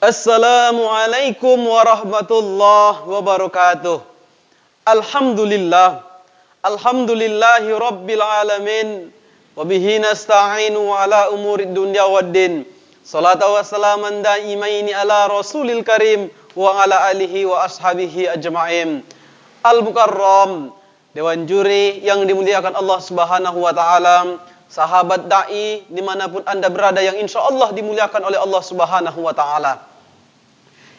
Assalamualaikum warahmatullahi wabarakatuh. Alhamdulillah. Alhamdulillahi rabbil alamin. Wabihi nasta'inu ala umurid dunya waddin. Salatu wassalaman daimaini ala rasulil karim. Wa ala alihi wa ashabihi ajma'in. Al-Mukarram, Dewan Juri yang dimuliakan Allah Subhanahu wa ta'ala, sahabat da'i dimanapun anda berada yang insya Allah dimuliakan oleh Allah Subhanahu wa ta'ala.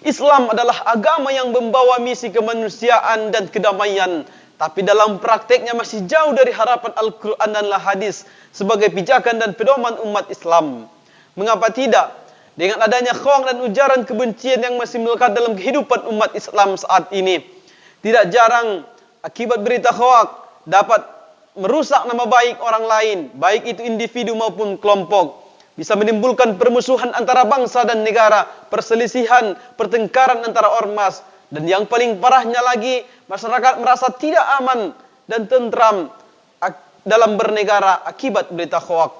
Islam adalah agama yang membawa misi kemanusiaan dan kedamaian, tapi dalam prakteknya masih jauh dari harapan Al-Quran dan hadis sebagai pijakan dan pedoman umat Islam. Mengapa tidak? Dengan adanya khawang dan ujaran kebencian yang masih melekat dalam kehidupan umat Islam saat ini, tidak jarang akibat berita khawang dapat merusak nama baik orang lain, baik itu individu maupun kelompok. Bisa menimbulkan permusuhan antara bangsa dan negara, perselisihan, pertengkaran antara ormas, dan yang paling parahnya lagi, masyarakat merasa tidak aman dan tentram dalam bernegara akibat berita hoak.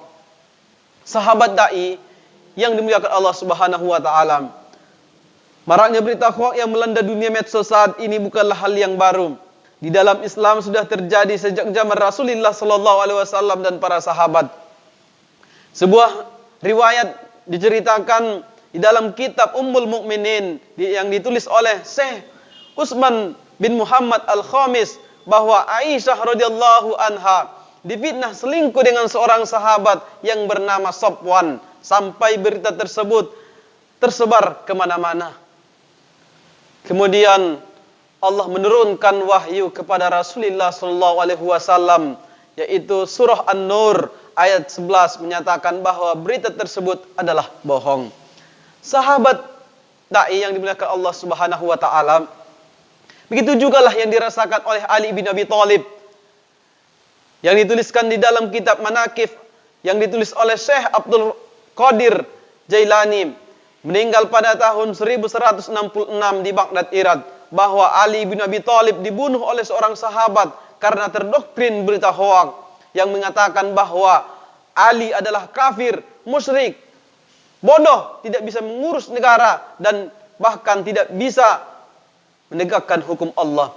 Sahabat dai yang dimuliakan Allah Subhanahu wa taala, maraknya berita hoak yang melanda dunia medsos saat ini bukanlah hal yang baru. Di dalam Islam sudah terjadi sejak zaman Rasulullah sallallahu alaihi wasallam dan para sahabat. Sebuah riwayat diceritakan di dalam kitab Ummul Mukminin yang ditulis oleh Syekh Utsman bin Muhammad Al-Khamis bahwa Aisyah radhiyallahu anha difitnah selingkuh dengan seorang sahabat yang bernama Safwan sampai berita tersebut tersebar kemana-mana. Kemudian Allah menurunkan wahyu kepada Rasulullah sallallahu alaihi wasallam, yaitu surah An-Nur ayat 11 menyatakan bahwa berita tersebut adalah bohong. Sahabat dai yang dimuliakan Allah Subhanahu wa taala, begitu jugalah yang dirasakan oleh Ali bin Abi Thalib yang dituliskan di dalam kitab Manaqib yang ditulis oleh Syekh Abdul Qadir Jailani, meninggal pada tahun 1166 di Baghdad, Irak, bahwa Ali bin Abi Thalib dibunuh oleh seorang sahabat karena terdoktrin berita hoak yang mengatakan bahwa Ali adalah kafir, musyrik, bodoh, tidak bisa mengurus negara dan bahkan tidak bisa menegakkan hukum Allah.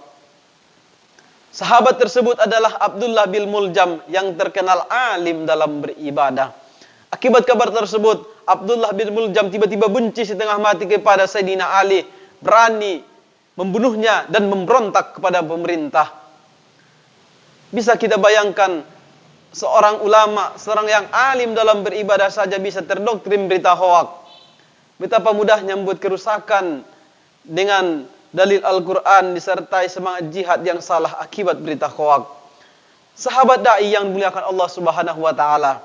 Sahabat tersebut adalah Abdullah bin Muljam yang terkenal alim dalam beribadah. Akibat kabar tersebut, Abdullah bin Muljam tiba-tiba benci setengah mati kepada Sayyidina Ali, berani membunuhnya dan memberontak kepada pemerintah. Bisa kita bayangkan, seorang ulama, seorang yang alim dalam beribadah saja bisa terdoktrin berita hoak. Betapa mudahnya membuat kerusakan dengan dalil Al-Quran disertai semangat jihad yang salah akibat berita hoak. Sahabat dai yang dimuliakan Allah Subhanahu wa taala,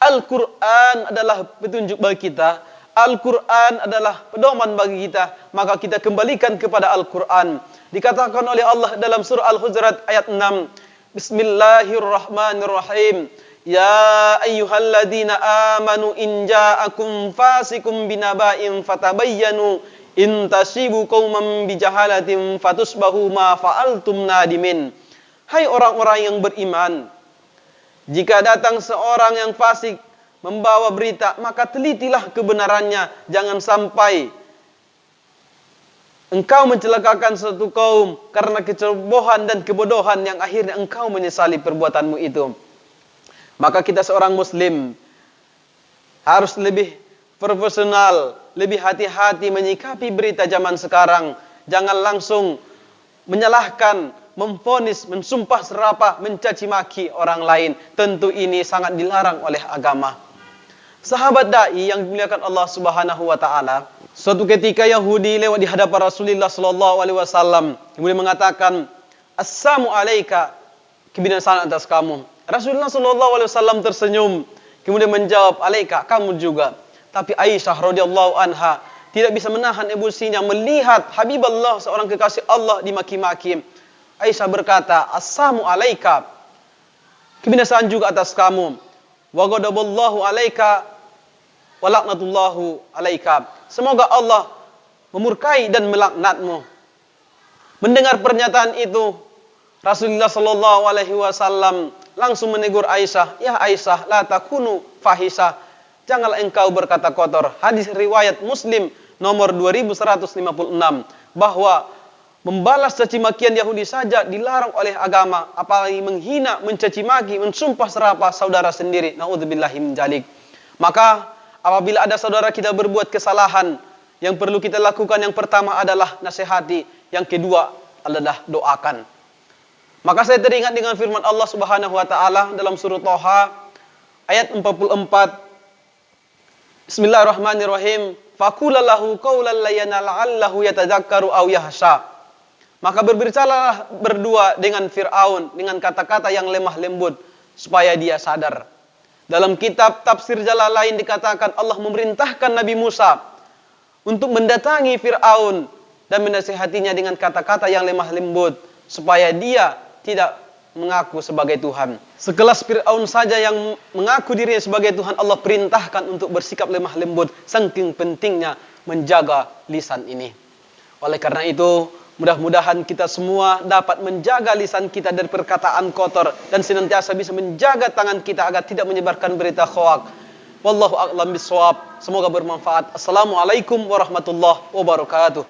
Al-Quran adalah petunjuk bagi kita. Al-Quran adalah pedoman bagi kita, maka kita kembalikan kepada Al-Quran. Dikatakan oleh Allah dalam surah Al-Hujurat ayat 6, Bismillahirrahmanirrahim. Ya ayyuhalladzina amanu in ja'akum fasikum binaba'in fatabayyanu in tasibu qauman bijahalatin fatusbahu ma fa'altum nadimin. Hai orang-orang yang beriman, jika datang seorang yang fasik membawa berita, maka telitilah kebenarannya. Jangan sampai engkau mencelakakan suatu kaum karena kecerobohan dan kebodohan yang akhirnya engkau menyesali perbuatanmu itu. Maka kita seorang muslim harus lebih profesional, lebih hati-hati menyikapi berita zaman sekarang. Jangan langsung menyalahkan, memvonis, mensumpah serapah, mencaci maki orang lain. Tentu ini sangat dilarang oleh agama. Sahabat dai yang dimuliakan Allah Subhanahu wa taala, suatu ketika Yahudi lewat di hadapan Rasulullah sallallahu alaihi wasallam, kemudian mengatakan, "Assalamu alayka," kebinasaan atas kamu. Rasulullah sallallahu alaihi wasallam tersenyum, kemudian menjawab, "Alayka," kamu juga. Tapi Aisyah radhiyallahu anha tidak bisa menahan emosinya melihat Habibullah, seorang kekasih Allah, dimaki-maki. Aisyah berkata, "Assalamu alayka," kebinasaan juga atas kamu. "Wa ghadaballahu alayka wa laknatullahu alaika," semoga Allah memurkai dan melaknatmu. Mendengar pernyataan itu, Rasulullah sallallahu alaihi wasallam langsung menegur Aisyah, "Ya Aisyah, la takunu fahisha." Janganlah engkau berkata kotor. Hadis riwayat Muslim nomor 2156 bahwa membalas caci makian Yahudi saja dilarang oleh agama, apalagi menghina, mencaci maki, mensumpah serapah saudara sendiri. Naudzubillahi min dzalik. Maka apabila ada saudara kita berbuat kesalahan, yang perlu kita lakukan yang pertama adalah nasihati, yang kedua adalah doakan. Maka saya teringat dengan firman Allah Subhanahu wa taala dalam surah Thaha ayat 44. Bismillahirrahmanirrahim. Faqulalahu qawlan layyanan la'allahu yatadzakkaru aw yahsha. Maka berbicaralah berdua dengan Fir'aun dengan kata-kata yang lemah lembut supaya dia sadar. Dalam kitab tafsir Jalalain dikatakan Allah memerintahkan Nabi Musa untuk mendatangi Fir'aun dan menasihatinya dengan kata-kata yang lemah lembut supaya dia tidak mengaku sebagai Tuhan. Sekelas Fir'aun saja yang mengaku dirinya sebagai Tuhan, Allah perintahkan untuk bersikap lemah lembut, saking pentingnya menjaga lisan ini. Oleh karena itu, mudah-mudahan kita semua dapat menjaga lisan kita dari perkataan kotor dan senantiasa bisa menjaga tangan kita agar tidak menyebarkan berita hoak. Wallahu a'lam bishawab. Semoga bermanfaat. Assalamualaikum warahmatullahi wabarakatuh.